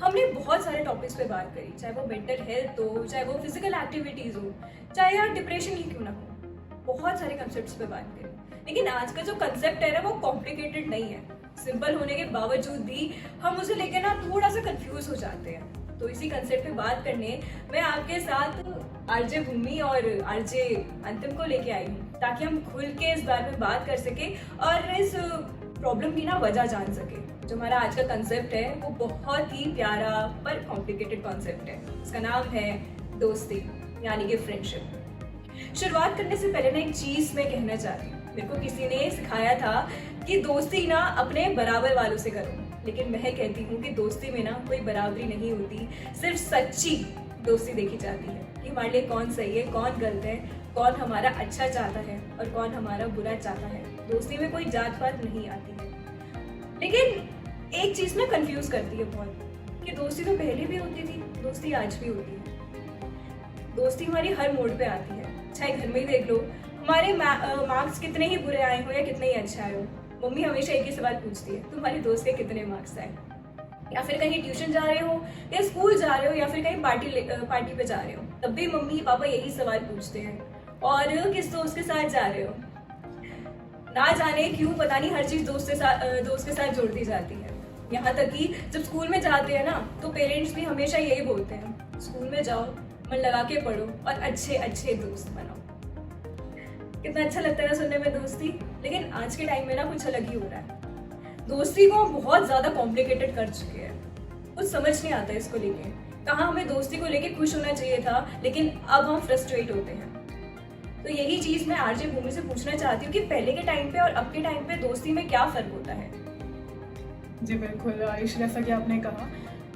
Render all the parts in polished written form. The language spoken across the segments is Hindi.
हमने बहुत सारे टॉपिक्स पे बात करी, चाहे वो मेंटल हेल्थ हो, चाहे वो फिजिकल एक्टिविटीज़ हो, चाहे यार डिप्रेशन ही क्यों ना हो। बहुत सारे कंसेप्ट्स पे बात करी, लेकिन आज का जो कंसेप्ट है ना वो कॉम्प्लिकेटेड नहीं है। सिंपल होने के बावजूद भी हम उसे लेकर ना थोड़ा सा कंफ्यूज हो जाते हैं। तो इसी कंसेप्ट पे बात करने मैं आपके साथ आरजे भूमि और आरजे अंतिम को लेके आई हूँ, ताकि हम खुल के इस बारे में बात कर सके और इस प्रॉब्लम की ना वजह जान सके। जो हमारा आज का कंसेप्ट है वो बहुत ही प्यारा पर कॉम्प्लिकेटेड कॉन्सेप्ट है। इसका नाम है दोस्ती, यानी कि फ्रेंडशिप। शुरुआत करने से पहले ना एक चीज मैं कहना चाहती हूँ। मेरे को किसी ने सिखाया था कि दोस्ती ना अपने बराबर वालों से करो, लेकिन मैं कहती हूँ कि दोस्ती में ना कोई बराबरी नहीं होती, सिर्फ सच्ची दोस्ती देखी जाती है कि हमारे लिए कौन सही है, कौन गलत है, कौन हमारा अच्छा चाहता है और कौन हमारा बुरा चाहता है। दोस्ती में कोई जात पात नहीं आती है। लेकिन एक चीज ना कंफ्यूज करती है बहुत, कि दोस्ती तो पहले भी होती थी, दोस्ती आज भी होती है। दोस्ती हमारी हर मोड पे आती है, चाहे घर में ही देख लो, हमारे मार्क्स कितने ही बुरे आए हो या कितने ही अच्छे आए हो, मम्मी हमेशा एक ही सवाल पूछती है, तुम्हारे दोस्त के कितने मार्क्स आए। या फिर कहीं ट्यूशन जा रहे हो या स्कूल जा रहे हो या फिर कहीं पार्टी पे जा रहे हो, तब भी मम्मी पापा यही सवाल पूछते हैं, और किस दोस्त के साथ जा रहे हो। ना जाने क्यों, पता नहीं, हर चीज दोस्त के साथ जोड़ दी जाती है। यहाँ तक कि जब स्कूल में जाते हैं ना तो पेरेंट्स भी हमेशा यही बोलते हैं, स्कूल में जाओ, मन लगा के पढ़ो और अच्छे अच्छे दोस्त बनाओ। कितना अच्छा लगता है ना सुनने में दोस्ती। लेकिन आज के टाइम में ना कुछ अलग ही हो रहा है। दोस्ती को बहुत ज्यादा कॉम्प्लिकेटेड कर चुके हैं, कुछ समझ नहीं आता इसको लेके। कहाँ हमें दोस्ती को लेके खुश होना चाहिए था, लेकिन अब हम फ्रस्ट्रेट होते हैं। तो यही चीज मैं आरजे भूमि से पूछना चाहती हूँ कि पहले के टाइम पे और अब के टाइम पे दोस्ती में क्या फर्क होता है। जी बिल्कुल आयुष, जैसा कि आपने कहा,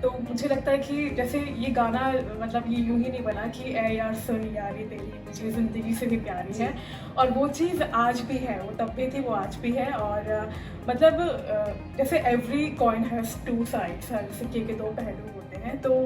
तो मुझे लगता है कि जैसे ये गाना मतलब ये यूं ही नहीं बना कि ए यार सुन यारी तेरी मुझे ज़िंदगी से भी प्यारी है, और वो चीज़ आज भी है, वो तब भी थी, वो आज भी है। और मतलब जैसे every coin has two sides, हर सिक्के के दो पहलू होते हैं। तो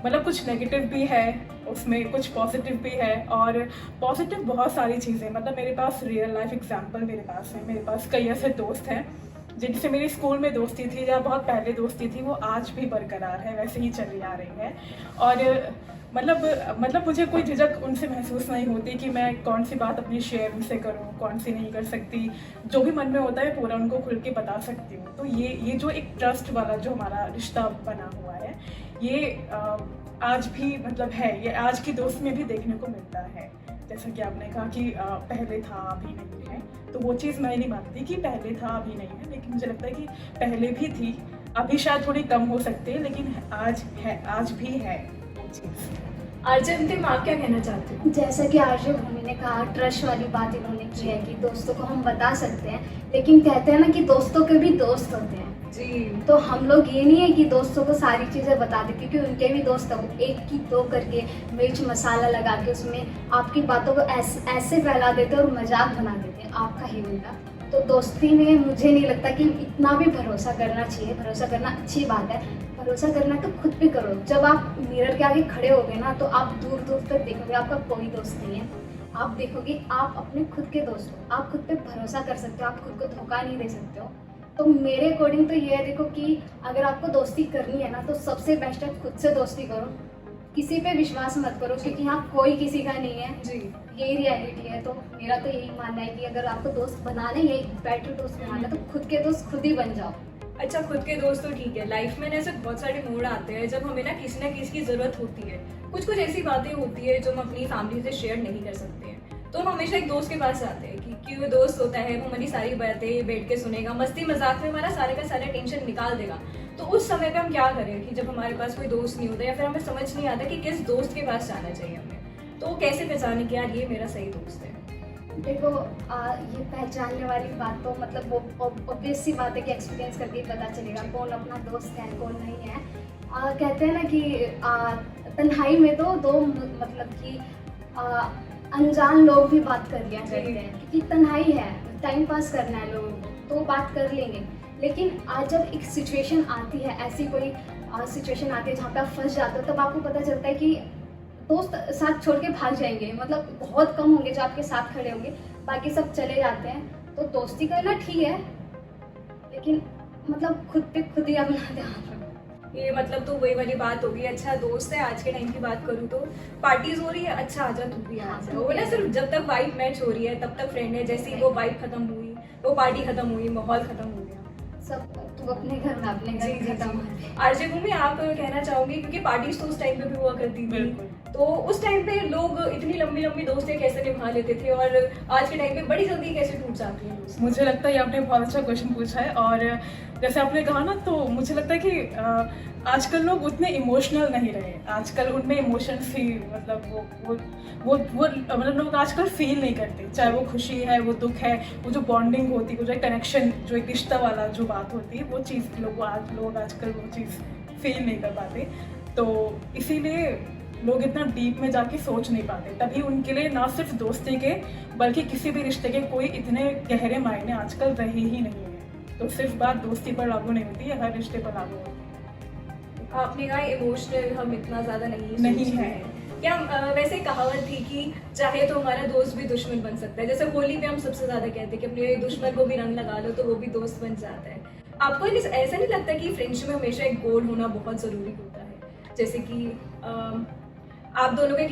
मतलब कुछ नेगेटिव भी है उसमें, कुछ पॉजिटिव भी है। और पॉजिटिव बहुत सारी चीज़ें, मतलब मेरे पास रियल लाइफ एग्जाम्पल मेरे पास है। मेरे पास कई ऐसे दोस्त हैं जिनसे मेरी स्कूल में दोस्ती थी या बहुत पहले दोस्ती थी, वो आज भी बरकरार है, वैसे ही चली आ रही है। और मतलब मुझे कोई झिझक उनसे महसूस नहीं होती कि मैं कौन सी बात अपनी शेयर उनसे करूं, कौन सी नहीं कर सकती। जो भी मन में होता है पूरा उनको खुल के बता सकती हूँ। तो ये जो एक ट्रस्ट वाला जो हमारा रिश्ता बना हुआ है, ये आज भी मतलब है, ये आज की दोस्त में भी देखने को मिलता है। जैसा कि आपने कहा कि पहले था अभी नहीं है, तो वो चीज़ मैं नहीं मानती कि पहले था अभी नहीं है, लेकिन मुझे लगता है कि पहले भी थी, अभी शायद थोड़ी कम हो सकती है, लेकिन आज है, आज भी है वो चीज़। आरजे अंतिम, आप क्या कहना चाहते हो? जैसा कि आरजे भूमि ने कहा, ट्रस्ट वाली बात इन्होंने की है कि दोस्तों को हम बता सकते हैं, लेकिन कहते हैं ना कि दोस्तों के भी दोस्त होते हैं जी। तो हम लोग ये नहीं है कि दोस्तों को सारी चीज़ें बता दें, क्योंकि उनके भी दोस्त हैं, वो एक की दो करके मिर्च मसाला लगा के उसमें आपकी बातों को ऐसे फैला देते हैं और मजाक बना देते हैं आपका ही उनका। तो दोस्ती में मुझे नहीं लगता कि इतना भी भरोसा करना चाहिए। भरोसा करना अच्छी बात है, भरोसा करना तो खुद पे करो। जब आप मिरर के आगे खड़े होगे ना, तो आप दूर दूर तक देखोगे आपका कोई दोस्त नहीं है। आप देखोगे आप अपने खुद के दोस्त हो, आप खुद पे भरोसा कर सकते हो, आप खुद को धोखा नहीं दे सकते हो। तो मेरे अकॉर्डिंग तो ये है, देखो कि अगर आपको दोस्ती करनी है ना, तो सबसे बेस्ट है खुद से दोस्ती करो, किसी पे विश्वास मत करो, क्योंकि यहाँ कोई किसी का नहीं है जी। यही रियलिटी है। तो मेरा तो यही मानना है कि अगर आपको दोस्त बनाना है, यही बेटर दोस्त बनाना है, तो खुद के दोस्त खुद ही बन जाओ। अच्छा, खुद के दोस्त तो ठीक है, लाइफ में ना ऐसे बहुत सारे मोड़ आते हैं जब हमें ना किसी की जरूरत होती है। कुछ ऐसी बातें होती है जो हम अपनी फैमिली से शेयर नहीं कर सकते हैं, तो हम हमेशा एक दोस्त के पास जाते हैं कि वो दोस्त होता है, वो हमारी सारी बातें बैठ के सुनेगा, मस्ती मजाक में हमारा सारे का सारा टेंशन निकाल देगा। तो उस समय पे हम क्या करें कि जब हमारे पास कोई दोस्त नहीं होता या फिर हमें समझ नहीं आता कि किस दोस्त के पास जाना चाहिए हमें, तो कैसे पहचाने कि यार ये मेरा सही दोस्त है। देखो ये पहचानने वाली बात तो मतलब वो ऑब्वियस सी बात है कि एक्सपीरियंस करके ही पता चलेगा कौन अपना दोस्त है कौन नहीं है। कहते हैं ना कि तन्हाई में तो दो मतलब कि अनजान लोग भी बात कर लिया करते हैं, क्योंकि तन्हाई है, टाइम पास करना है लोगों को, तो बात कर लेंगे। लेकिन आज जब एक सिचुएशन आती है, ऐसी कोई सिचुएशन आती है जहाँ पे आप फंस जाते हो, तब आपको पता चलता है कि दोस्त साथ छोड़ के भाग जाएंगे, मतलब बहुत कम होंगे जो आपके साथ खड़े होंगे, बाकी सब चले जाते हैं। तो दोस्ती करना ठीक है, लेकिन मतलब खुद पे खुद ही अपना ध्यान रखो। ये मतलब तो वही वाली बात होगी, अच्छा दोस्त है। आज के टाइम की बात करूँ तो पार्टीज हो रही है, अच्छा आजा तू भी आ जा, वो ना सिर्फ जब तक वाइब मैच हो रही है तब तक फ्रेंड है। जैसे ही वो वाइब खत्म हुई, वो पार्टी खत्म हुई, माहौल खत्म हो गया, सब तू अपने घर में अपने घर जी, खत्म हो जी। आरजे भूमि, आप कहना चाहोगे, क्योंकि पार्टीज तो उस टाइम पे भी हुआ करती थी, बिल्कुल। तो उस टाइम पे लोग इतनी लंबी लंबी दोस्तें कैसे निभा लेते थे, और आज के टाइम पे बड़ी जल्दी कैसे टूट जाती है दोस्ती? मुझे लगता है ये आपने बहुत अच्छा क्वेश्चन पूछा है। और जैसे आपने कहा ना, तो मुझे लगता है कि आजकल लोग उतने इमोशनल नहीं रहे। आजकल उनमें इमोशंस ही मतलब वो मतलब लोग आजकल फील नहीं करते, चाहे वो खुशी है, वो दुख है, वो जो बॉन्डिंग होती है, वो जो कनेक्शन, जो एक रिश्ता वाला जो बात होती है, वो चीज़ लोग आजकल वो चीज़ फील नहीं कर पाते। तो इसीलिए लोग इतना डीप में जाके सोच नहीं पाते, तभी उनके लिए ना सिर्फ दोस्ती के बल्कि किसी भी रिश्ते के कोई इतने गहरे मायने आजकल रहे ही नहीं है। तो सिर्फ बात दोस्ती पर लागू नहीं होती है, हर रिश्ते पर लागू होती है। आपने कहा इमोशनल हम इतना ज्यादा नहीं नहीं सोचते है। हैं। क्या वैसे कहावत थी कि चाहे तो हमारा दोस्त भी दुश्मन बन सकता है, जैसे होली पे हम सबसे ज्यादा कहते हैं कि अपने दुश्मन को भी रंग लगा लो तो वो भी दोस्त बन जाता है। आपको ऐसा नहीं लगता कि फ्रेंडशिप में हमेशा एक गोल होना बहुत जरूरी होता है? जैसे कि आप दोनों को एक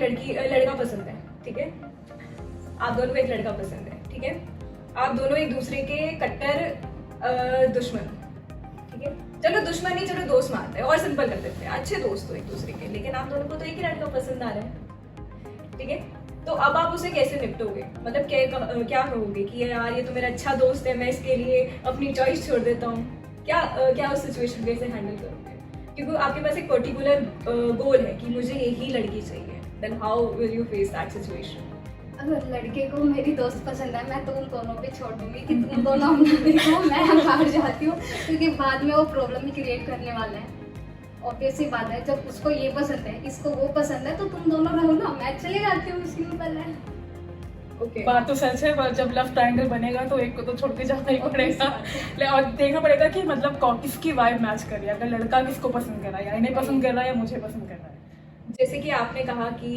लड़का पसंद है, ठीक है, आप दोनों को एक लड़का पसंद है, ठीक है, आप दोनों एक दूसरे के कट्टर दुश्मन, ठीक है, चलो दुश्मन नहीं, चलो दोस्त मानते हैं और सिंपल कर देते हैं, अच्छे दोस्त हो एक दूसरे के, लेकिन आप दोनों को तो एक ही लड़का पसंद आ रहा है, ठीक है, तो अब आप उसे कैसे निपटोगे? मतलब क्या कहोगे कि यार ये तो मेरा अच्छा दोस्त है, मैं इसके लिए अपनी चॉइस छोड़ देता हूँ, क्या उस सिचुएशन को कैसे हैंडल करोगे? क्योंकि आपके पास एक पर्टिकुलर गोल है कि मुझे यही लड़की चाहिए, then how will you face that situation? अगर लड़के को मेरी दोस्त पसंद है, मैं तो उन दोनों पे छोड़ दूंगी कि तुम दोनों अपना देखो, मैं बाहर जाती हूँ, क्योंकि बाद में वो प्रॉब्लम ही क्रिएट करने वाला है। ऑब्वियस सी बात है, जब उसको ये पसंद है, इसको वो पसंद है, तो तुम दोनों रहो ना, मैं चले जाती हूँ, सिंपल है। ओके, बात तो सच है, पर जब लव ट्रायंगल बनेगा तो एक को तो छोड़ के जाना ही पड़ेगा। और देखना पड़ेगा कि मतलब किसकी वाइब मैच कर रही है, अगर लड़का किसको पसंद कर रहा है, या इन्हें पसंद कर रहा है या मुझे पसंद कर रहा है। जैसे कि आपने कहा कि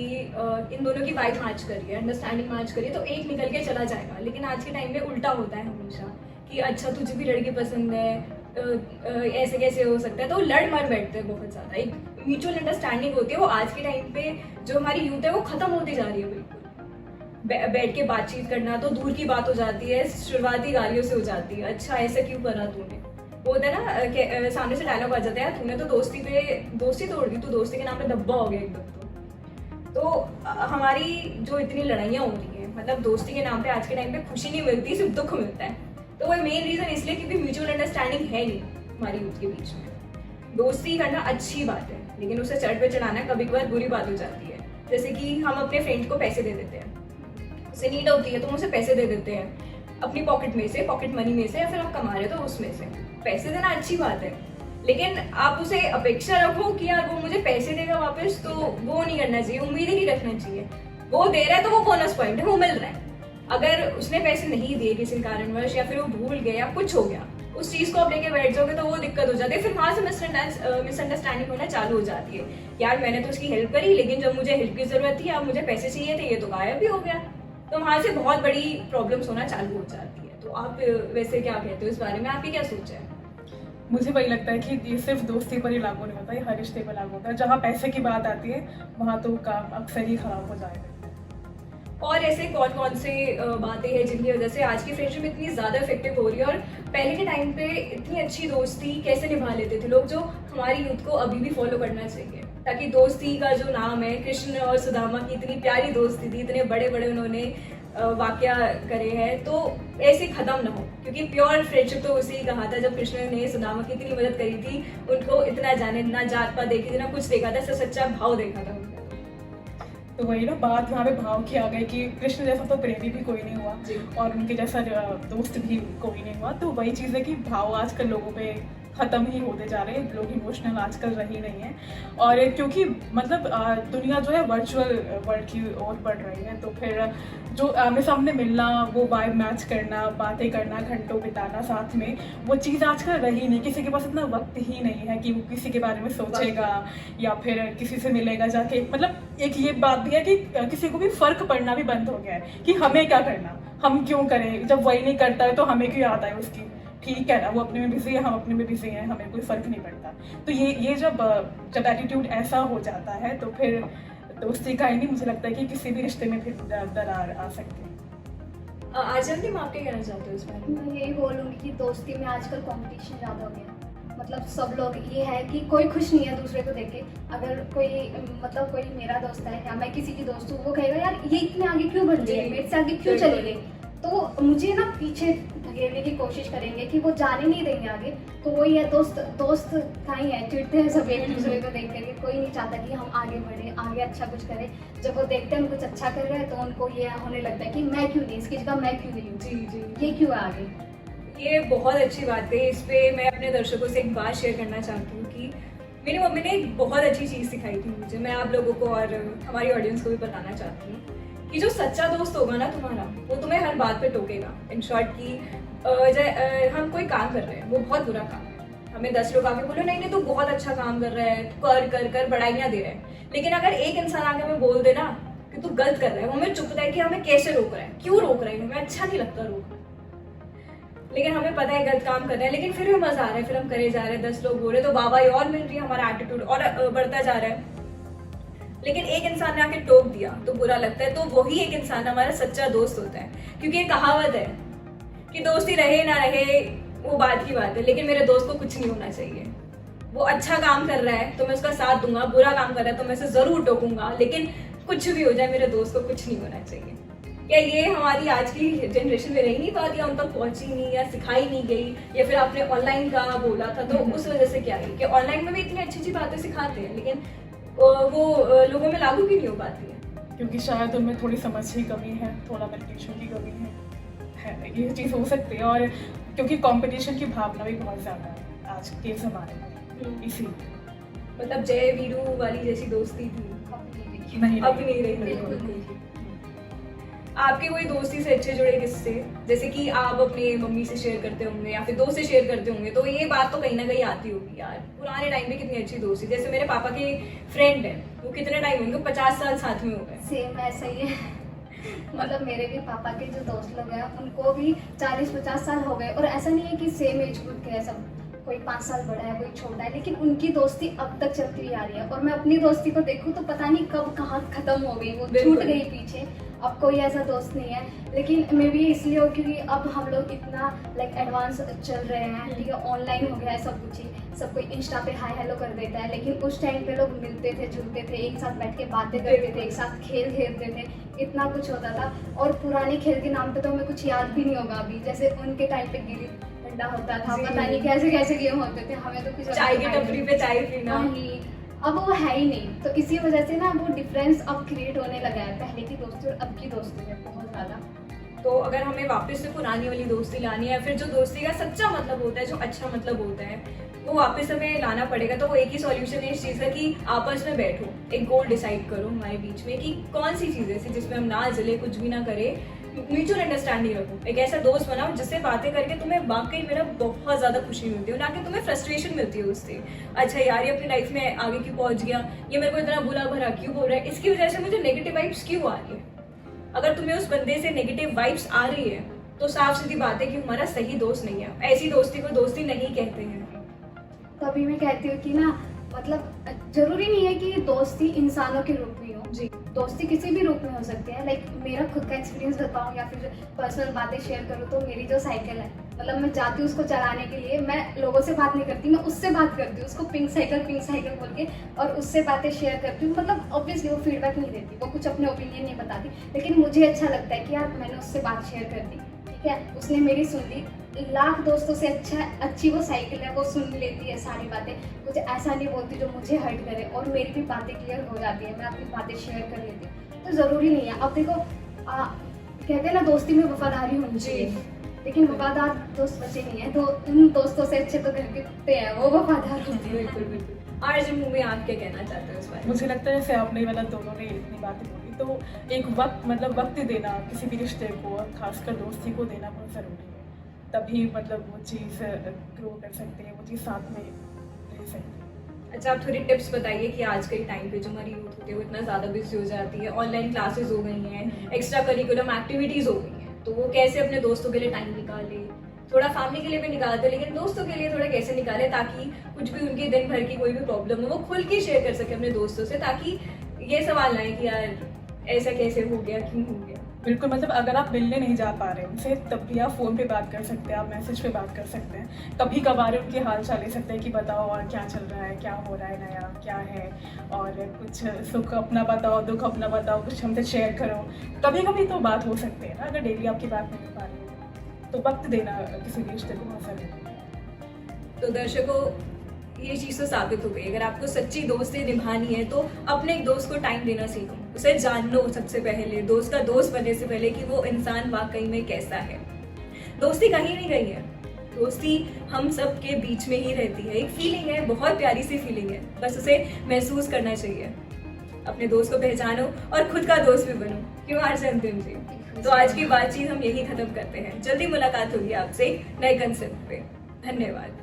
इन दोनों की वाइब मैच करी है, अंडरस्टैंडिंग मैच करी है, तो एक निकल के चला जाएगा। लेकिन आज के टाइम में उल्टा होता है हमेशा कि अच्छा तुझे भी लड़की पसंद है, ऐसे कैसे हो सकता है, तो लड़ मर बैठते हैं बहुत ज़्यादा। एक म्यूचुअल अंडरस्टैंडिंग होती है, वो आज के टाइम पे जो हमारी यूथ है वो खत्म होती जा रही है बिल्कुल। बैठ के बातचीत करना तो दूर की बात हो जाती है, शुरुआती गालियों से हो जाती है, अच्छा ऐसा क्यों करा तूने, वो होता है ना कि सामने से डायलॉग आ जाता है, तूने तो दोस्ती तोड़ दी, तू दोस्ती के नाम पे धब्बा हो गया एकदम। तो हमारी जो इतनी लड़ाइयाँ हो रही हैं, मतलब दोस्ती के नाम पे आज के टाइम पे खुशी नहीं मिलती, सिर्फ दुख मिलता है। तो वो मेन रीजन इसलिए क्योंकि म्यूचुअल अंडरस्टैंडिंग है नहीं हमारी यूथ के बीच में। दोस्ती करना अच्छी बात है, लेकिन उसे चढ़ पे चढ़ाना कभी कभार बुरी बात हो जाती है। जैसे कि हम अपने फ्रेंड को पैसे दे देते हैं, उसे नीड होती है तो हम उसे पैसे दे देते हैं अपनी पॉकेट में से, पॉकेट मनी में से, या फिर आप कमा रहे हो तो उसमें से। पैसे देना अच्छी बात है, लेकिन आप उसे अपेक्षा रखो कि यार वो मुझे पैसे देगा वापस, तो वो नहीं करना चाहिए, उम्मीद ही नहीं रखना चाहिए। वो दे रहा है तो वो बोनस पॉइंट है, वो मिल रहा है। अगर उसने पैसे नहीं दिए किसी कारणवश, या फिर वो भूल गया, कुछ हो गया, उस चीज को आप लेके बैठ जाओगे तो वो दिक्कत हो जाती है। फिर वहां से मिसअंडरस्टैंडिंग होना चालू हो जाती है, यार मैंने तो उसकी हेल्प करी, लेकिन जब मुझे हेल्प की जरूरत थी, अब मुझे पैसे चाहिए थे, ये तो गायब भी हो गया। तो वहां से बहुत बड़ी प्रॉब्लम्स होना चालू हो जाती है। तो आप वैसे क्या कहते हो इस बारे में, आपकी क्या सोच है? मुझे वही लगता है कि ये सिर्फ दोस्ती पर ही लागू नहीं होता, ये हर रिश्ते पर लागू होता है। जहाँ पैसे की बात आती है वहाँ तो काम अक्सर ही खराब हो जाएगा। और ऐसे कौन कौन से बातें हैं जिनकी वजह से आज की फ्रेंडशिप इतनी ज़्यादा इफेक्टिव हो रही है, और पहले के टाइम पे इतनी अच्छी दोस्ती कैसे निभा लेते थे लोग, जो हमारी यूथ को अभी भी फॉलो करना चाहिए, ताकि दोस्ती का जो नाम है, कृष्ण और सुदामा की इतनी प्यारी दोस्ती थी, इतने बड़े बड़े उन्होंने वाकया करे हैं, तो ऐसे खत्म ना हो। क्योंकि प्योर फ्रेंडशिप तो उसे ही कहा था जब कृष्ण ने सुदामा की इतनी मदद करी थी, उनको इतना जाने, ना जात पात देखी थी, ना कुछ देखा था, सिर्फ सच्चा भाव देखा था उनका। तो वही ना बात वहाँ पे भाव की आ गई कि कृष्ण जैसा तो प्रेमी भी कोई नहीं हुआ और उनके जैसा दोस्त भी कोई नहीं हुआ। तो वही चीज़ है कि भाव आजकल लोगों पे ख़त्म ही होते जा रहे हैं, लोग इमोशनल आजकल रही नहीं है। और क्योंकि मतलब दुनिया जो है वर्चुअल वर्ल्ड की ओर बढ़ रही है, तो फिर जो आमने सामने मिलना, वो वाइब मैच करना, बातें करना, घंटों बिताना साथ में, वो चीज़ आजकल रही नहीं। किसी के पास इतना वक्त ही नहीं है कि वो किसी के बारे में सोचेगा या फिर किसी से मिलेगा जाके। मतलब एक ये बात भी है कि किसी को भी फ़र्क पड़ना भी बंद हो गया है कि हमें क्या करना, हम क्यों करें, जब वही नहीं करता है तो हमें क्यों याद आए उसकी। ठीक है ना, वो अपने में बिजी है, हम अपने में बिजी हैं, हमें कोई फ़र्क नहीं पड़ता। तो ये जब एटीट्यूड ऐसा हो जाता है तो फिर दोस्ती का ही नहीं, मुझे लगता है कि किसी भी रिश्ते में फिर दरार आ सकती है। आजम दी, आप क्या कहना चाहते हो इस बारे में? मैं यही बोलूँगी कि दोस्ती में आजकल कंपटीशन ज़्यादा हो गया है। मतलब सब लोग ये है कि कोई खुश नहीं है दूसरे को देख के। अगर कोई मतलब कोई मेरा दोस्त है या मैं किसी की दोस्त हूँ, वो कहेगा यार ये इतने आगे क्यों बढ़ रही है, मेरे से आगे क्यों चली गई, तो मुझे ना पीछे धकेलने की कोशिश करेंगे कि वो जाने नहीं देंगे आगे। तो वही है, दोस्त कहीं है, चिढ़ते हैं सब एक दूसरे को देख करके। कोई नहीं चाहता कि हम आगे बढ़े, आगे अच्छा कुछ करें। जब वो देखते हैं हम कुछ अच्छा कर रहे हैं तो उनको ये होने लगता है कि मैं क्यों नहीं, इसकी जगह मैं क्यों नहीं हूँ, जी ये क्यों है आगे। ये बहुत अच्छी बात है। इस पे मैं अपने दर्शकों से एक बात शेयर करना चाहती हूँ कि मेरी मम्मी ने एक बहुत अच्छी चीज़ सिखाई थी मुझे। मैं आप लोगों को और हमारी ऑडियंस को भी बताना चाहती हूँ कि जो सच्चा दोस्त होगा ना तुम्हारा, वो तुम्हें हर बात पे टोकेगा। इन शॉर्ट कि हम कोई काम कर रहे हैं, वो बहुत बुरा काम है, हमें 10 लोग आके बोलो नहीं नहीं तू बहुत अच्छा काम कर रहा है, कर कर कर बढ़ाइयाँ दे रहे हैं। लेकिन अगर एक इंसान आके हमें बोल दे ना कि तू गलत कर रहा है, वो हमें चुपता है कि हमें कैसे रोक रहा है, क्यों रोक रहा है, हमें अच्छा नहीं लगता रोक। लेकिन हमें पता है गलत काम कर रहे हैं, लेकिन फिर भी मजा आ रहा है, फिर हम करे जा रहे हैं, 10 लोग हो रहे हैं तो वाहवाही और मिल रही है, हमारा एटीट्यूड और बढ़ता जा रहा है। लेकिन एक इंसान ने आके टोक दिया तो बुरा लगता है, तो वही एक इंसान हमारा सच्चा दोस्त होता है। क्योंकि एक कहावत है कि दोस्ती रहे ना रहे वो बात की बात है, लेकिन मेरे दोस्त को कुछ नहीं होना चाहिए। वो अच्छा काम कर रहा है तो मैं उसका साथ दूंगा, बुरा काम कर रहा है तो मैं उसे जरूर टोकूंगा, लेकिन कुछ भी हो जाए मेरे दोस्त को कुछ नहीं होना चाहिए। क्या ये हमारी आज की जनरेशन में रही नहीं बात, या उन तक पहुंची नहीं, या सिखाई नहीं गई, या फिर आपने ऑनलाइन का बोला था तो उस वजह से क्या है कि ऑनलाइन में भी इतनी अच्छी अच्छी बातें सिखाते हैं लेकिन वो लोगों में लागू भी नहीं हो पाती है? क्योंकि शायद उनमें थोड़ी समझ की कमी है, थोड़ा मेडिटेशन की कमी है, ये चीज़ हो सकती है। और क्योंकि कंपटीशन की भावना भी बहुत ज़्यादा है आज के ज़माने में, इसीलिए मतलब जय वीरू वाली जैसी दोस्ती थी नहीं अब नहीं रही। बिल्कुल नहीं। आपके कोई दोस्ती से अच्छे जुड़े किस्से, जैसे कि आप अपने मम्मी से शेयर करते होंगे या फिर दोस्त से शेयर करते होंगे, तो ये बात तो कहीं ना कहीं आती होगी यार पुराने टाइम में कितनी अच्छी दोस्ती। जैसे मेरे पापा के फ्रेंड है, वो कितने टाइम होंगे, 50 साल साथ में हो गए। सेम ऐसा ही है। मतलब मेरे भी पापा के जो दोस्त लोग हैं उनको भी 40-50 साल हो गए, और ऐसा नहीं है कि सेम एज ग्रुप के हैं सब, कोई 5 साल बड़ा है कोई छोटा है, लेकिन उनकी दोस्ती अब तक चलती हुई आ रही है। और मैं अपनी दोस्ती को देखूं तो पता नहीं कब कहाँ खत्म हो गई, वो छूट गई पीछे, अब कोई ऐसा दोस्त नहीं है। लेकिन मे भी इसलिए हो क्योंकि अब हम लोग इतना लाइक एडवांस चल रहे हैं, ठीक है, ऑनलाइन हो गया है सब कुछ ही, सब कोई इंस्टा पे हाय हेलो कर देता है। लेकिन उस टाइम पे लोग मिलते थे, जुलते थे, एक साथ बैठ के बातें करते थे, एक साथ खेल खेलते थे, इतना कुछ होता था। और पुराने खेल के नाम पे तो हमें कुछ याद भी नहीं होगा अभी, जैसे उनके टाइम पे गिल्ली डंडा होता था, पता नहीं कैसे कैसे गेम होते थे, हमें तो कुछ चाय की टपरी पे चाय पीना, नहीं, अब वो है ही नहीं। तो इसी वजह से ना वो डिफरेंस अब क्रिएट होने लगा है पहले की दोस्ती और अब की दोस्ती में बहुत ज़्यादा। तो अगर हमें वापस से पुरानी वाली दोस्ती लानी है, या फिर जो दोस्ती का सच्चा मतलब होता है, जो अच्छा मतलब होता है, वो वापस हमें लाना पड़ेगा। तो वो एक ही सॉल्यूशन है इस चीज़ का कि आपस में बैठो, एक गोल डिसाइड करो हमारे बीच में कि कौन सी चीज़ है जिसमें हम ना जले, कुछ भी ना करें, म्यूचुअल अंडरस्टैंडिंग रखो। एक ऐसा दोस्त बनाओ जिससे बातें करके तुम्हें वाकई में ना बहुत ज़्यादा खुशी मिलती है, ना कि तुम्हें फ्रस्ट्रेशन मिलती है उससे। अच्छा यार ये अपनी लाइफ में आगे क्यों पहुंच गया, ये मेरे को इतना बुला भरा क्यों बोल रहा है, इसकी वजह से मुझे नेगेटिव वाइब्स क्यों आ रही है। अगर तुम्हें उस बंदे से नेगेटिव वाइब्स आ रही है तो साफ सीधी बात है कि हमारा सही दोस्त नहीं है। ऐसी दोस्ती को दोस्ती नहीं कहते हैं। तभी मैं कहती हूँ कि ना मतलब जरूरी नहीं है कि दोस्ती इंसानों के रूप में हो जी, दोस्ती किसी भी रूप में हो सकती है। लाइक मेरा खुद का एक्सपीरियंस बताऊँ या फिर पर्सनल बातें शेयर करूँ तो मेरी जो साइकिल है, मतलब मैं जाती हूँ उसको चलाने के लिए, मैं लोगों से बात नहीं करती, मैं उससे बात करती हूँ, उसको पिंक साइकिल बोल के, और उससे बातें शेयर करती हूँ। मतलब ऑब्वियसली वो फीडबैक नहीं देती, वो कुछ अपने ओपिनियन नहीं बताती, लेकिन मुझे अच्छा लगता है कि यार मैंने उससे बात शेयर कर दी, ठीक है, उसने मेरी सुन ली। लाख दोस्तों से अच्छी वो साइकिल है, वो सुन लेती है सारी बातें, कुछ ऐसा नहीं बोलती जो मुझे हर्ट करे, और मेरी भी बातें क्लियर हो जाती है, मैं अपनी बातें शेयर कर लेती हूँ। तो ज़रूरी नहीं है। अब देखो कहते हैं ना दोस्ती में वफादारी होनी चाहिए, लेकिन वफादार दोस्त बचे नहीं है, तो उन दोस्तों से अच्छे तो घर के कुत्ते हैं, वो वफादार होते हैं। बिल्कुल बिल्कुल। आज में आप क्या कहना चाहते हो इस बारे में? मुझे लगता है जैसे आपने वाला दोनों ने इतनी बातें बोली, तो एक वक्त देना किसी भी रिश्ते को, और खासकर दोस्ती को देना बहुत ज़रूरी है। तभी मतलब वो चीज़ ग्रो कर सकते हैं, वो चीज़ साथ में रह सकते हैं। अच्छा, आप थोड़ी टिप्स बताइए कि आज के टाइम पे जो हमारी यूथ होती है वो इतना ज़्यादा बिजी हो जाती है, ऑनलाइन क्लासेस हो गई हैं, एक्स्ट्रा करिकुलम एक्टिविटीज़ हो गई हैं, तो वो कैसे अपने दोस्तों के लिए टाइम निकाले, थोड़ा फैमिली के लिए भी निकालते हैं, लेकिन दोस्तों के लिए थोड़ा कैसे निकाले ताकि कुछ भी उनके दिन भर की कोई भी प्रॉब्लम हो वो खुल के शेयर कर सके अपने दोस्तों से, ताकि ये सवाल ना आए कि यार ऐसा कैसे हो गया, क्यों हो गया। बिल्कुल, मतलब अगर आप मिलने नहीं जा पा रहे उनसे तब भी आप फ़ोन पे बात कर सकते हैं, आप मैसेज पे बात कर सकते हैं, कभी कभार उनके हाल चाल ले सकते हैं कि बताओ और क्या चल रहा है, क्या हो रहा है, नया क्या है, और कुछ सुख अपना बताओ, दुख अपना बताओ, कुछ हमसे शेयर करो। कभी कभी तो बात हो सकती है ना, अगर डेली आपकी बात नहीं हो पा रही है तो वक्त देना किसी भी रिश्ते को बहुत ज़रूरी है। तो दर्शकों, ये चीज़ तो साबित हो गई, अगर आपको सच्ची दोस्ती निभानी है तो अपने एक दोस्त को टाइम देना सीखो, उसे जान लो सबसे पहले, दोस्त का दोस्त बनने से पहले कि वो इंसान वाकई में कैसा है। दोस्ती कहीं नहीं गई है, दोस्ती हम सब के बीच में ही रहती है, एक फीलिंग है, बहुत प्यारी सी फीलिंग है, बस उसे महसूस करना चाहिए। अपने दोस्त को पहचानो और खुद का दोस्त भी बनो, क्यों आरजे अंतिम जी। तो आज की बातचीत हम यही खत्म करते हैं, जल्दी मुलाकात होगी आपसे नए कंसेप्ट पे। धन्यवाद।